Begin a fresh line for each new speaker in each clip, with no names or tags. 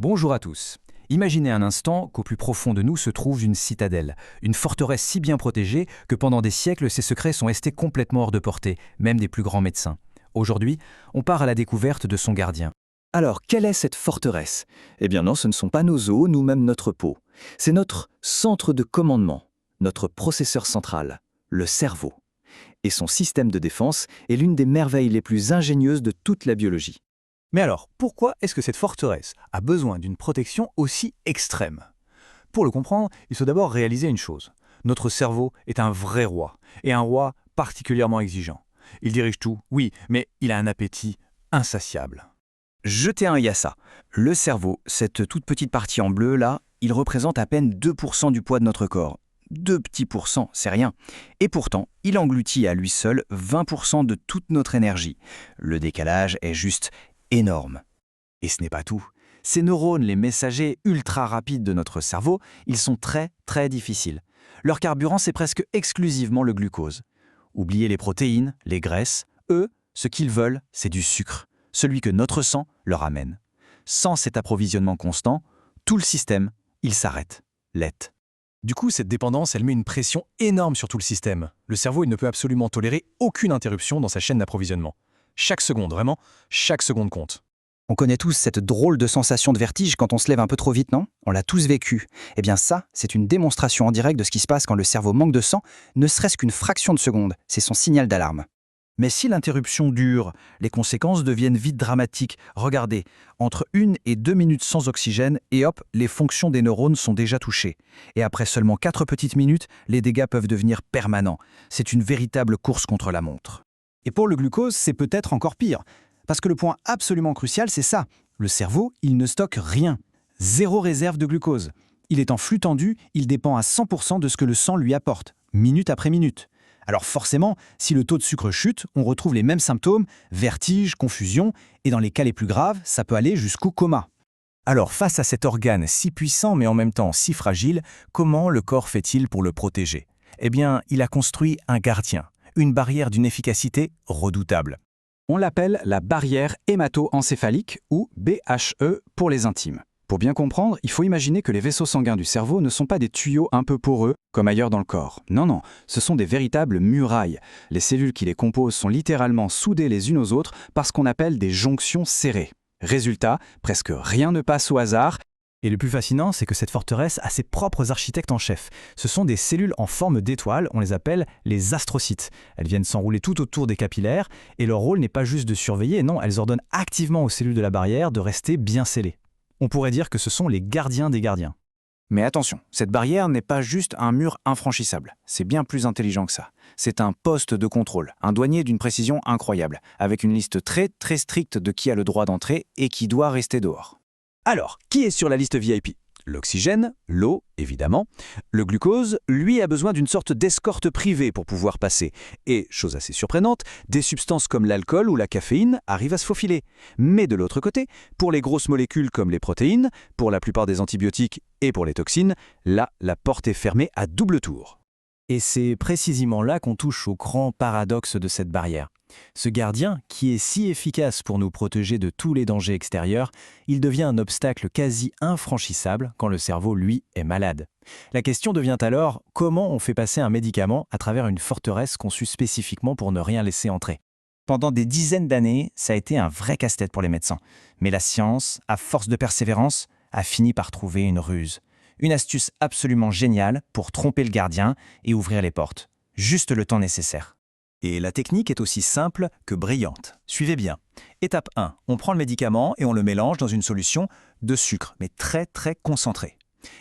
Bonjour à tous. Imaginez un instant qu'au plus profond de nous se trouve une citadelle, une forteresse si bien protégée que pendant des siècles ses secrets sont restés complètement hors de portée, même des plus grands médecins. Aujourd'hui, on part à la découverte de son gardien.
Alors, quelle est cette forteresse? Eh bien non, ce ne sont pas nos os, nous même notre peau. C'est notre centre de commandement, notre processeur central, le cerveau. Et son système de défense est l'une des merveilles les plus ingénieuses de toute la biologie.
Mais alors, pourquoi est-ce que cette forteresse a besoin d'une protection aussi extrême? Pour le comprendre, il faut d'abord réaliser une chose. Notre cerveau est un vrai roi, et un roi particulièrement exigeant. Il dirige tout, oui, mais il a un appétit insatiable.
Jetez un œil à ça. Le cerveau, cette toute petite partie en bleu là, il représente à peine 2% du poids de notre corps. 2 petits pourcents, c'est rien. Et pourtant, il engloutit à lui seul 20% de toute notre énergie. Le décalage est juste énorme.
Et ce n'est pas tout. Ces neurones, les messagers ultra rapides de notre cerveau, ils sont très difficiles. Leur carburant, c'est presque exclusivement le glucose. Oubliez les protéines, les graisses. Eux, ce qu'ils veulent, c'est du sucre, celui que notre sang leur amène. Sans cet approvisionnement constant, tout le système, il s'arrête, lette. Du coup, cette dépendance, elle met une pression énorme sur tout le système. Le cerveau, il ne peut absolument tolérer aucune interruption dans sa chaîne d'approvisionnement. Chaque seconde, vraiment, chaque seconde compte.
On connaît tous cette drôle de sensation de vertige quand on se lève un peu trop vite, non? On l'a tous vécu. Eh bien ça, c'est une démonstration en direct de ce qui se passe quand le cerveau manque de sang, ne serait-ce qu'une fraction de seconde. C'est son signal d'alarme.
Mais si l'interruption dure, les conséquences deviennent vite dramatiques. Regardez, entre 1 et 2 minutes sans oxygène, et hop, les fonctions des neurones sont déjà touchées. Et après seulement 4 petites minutes, les dégâts peuvent devenir permanents. C'est une véritable course contre la montre. Et pour le glucose, c'est peut-être encore pire. Parce que le point absolument crucial, c'est ça. Le cerveau, il ne stocke rien. Zéro réserve de glucose. Il est en flux tendu, il dépend à 100% de ce que le sang lui apporte, minute après minute. Alors forcément, si le taux de sucre chute, on retrouve les mêmes symptômes, vertige, confusion, et dans les cas les plus graves, ça peut aller jusqu'au coma. Alors face à cet organe si puissant mais en même temps si fragile, comment le corps fait-il pour le protéger? Eh bien, il a construit un gardien, une barrière d'une efficacité redoutable.
On l'appelle la barrière hémato-encéphalique ou BHE pour les intimes. Pour bien comprendre, il faut imaginer que les vaisseaux sanguins du cerveau ne sont pas des tuyaux un peu poreux, comme ailleurs dans le corps. Non, ce sont des véritables murailles. Les cellules qui les composent sont littéralement soudées les unes aux autres par ce qu'on appelle des jonctions serrées. Résultat, presque rien ne passe au hasard.
Et le plus fascinant, c'est que cette forteresse a ses propres architectes en chef. Ce sont des cellules en forme d'étoile, on les appelle les astrocytes. Elles viennent s'enrouler tout autour des capillaires, et leur rôle n'est pas juste de surveiller, non, elles ordonnent activement aux cellules de la barrière de rester bien scellées. On pourrait dire que ce sont les gardiens des gardiens.
Mais attention, cette barrière n'est pas juste un mur infranchissable. C'est bien plus intelligent que ça. C'est un poste de contrôle, un douanier d'une précision incroyable, avec une liste très stricte de qui a le droit d'entrer et qui doit rester dehors.
Alors, qui est sur la liste VIP? L'oxygène, l'eau, évidemment. Le glucose, lui, a besoin d'une sorte d'escorte privée pour pouvoir passer. Et, chose assez surprenante, des substances comme l'alcool ou la caféine arrivent à se faufiler. Mais de l'autre côté, pour les grosses molécules comme les protéines, pour la plupart des antibiotiques et pour les toxines, là, la porte est fermée à double tour. Et c'est précisément là qu'on touche au grand paradoxe de cette barrière. Ce gardien, qui est si efficace pour nous protéger de tous les dangers extérieurs, il devient un obstacle quasi infranchissable quand le cerveau, lui, est malade. La question devient alors, comment on fait passer un médicament à travers une forteresse conçue spécifiquement pour ne rien laisser entrer? Pendant des dizaines d'années, ça a été un vrai casse-tête pour les médecins. Mais la science, à force de persévérance, a fini par trouver une ruse. Une astuce absolument géniale pour tromper le gardien et ouvrir les portes. Juste le temps nécessaire. Et la technique est aussi simple que brillante. Suivez bien. Étape 1, on prend le médicament et on le mélange dans une solution de sucre, mais très concentrée.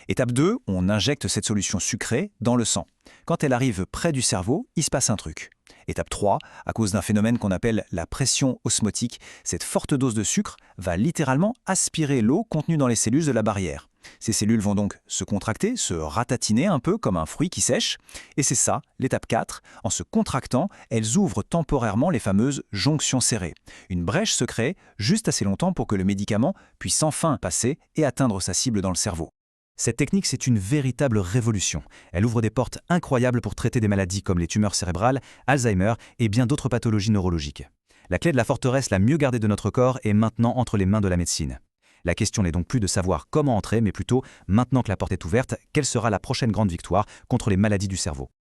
Étape 2, on injecte cette solution sucrée dans le sang. Quand elle arrive près du cerveau, il se passe un truc. Étape 3, à cause d'un phénomène qu'on appelle la pression osmotique, cette forte dose de sucre va littéralement aspirer l'eau contenue dans les cellules de la barrière. Ces cellules vont donc se contracter, se ratatiner un peu comme un fruit qui sèche. Et c'est ça, l'étape 4. En se contractant, elles ouvrent temporairement les fameuses jonctions serrées. Une brèche se crée juste assez longtemps pour que le médicament puisse enfin passer et atteindre sa cible dans le cerveau. Cette technique, c'est une véritable révolution. Elle ouvre des portes incroyables pour traiter des maladies comme les tumeurs cérébrales, Alzheimer et bien d'autres pathologies neurologiques. La clé de la forteresse la mieux gardée de notre corps est maintenant entre les mains de la médecine.
La question n'est donc plus de savoir comment entrer, mais plutôt, maintenant que la porte est ouverte, quelle sera la prochaine grande victoire contre les maladies du cerveau.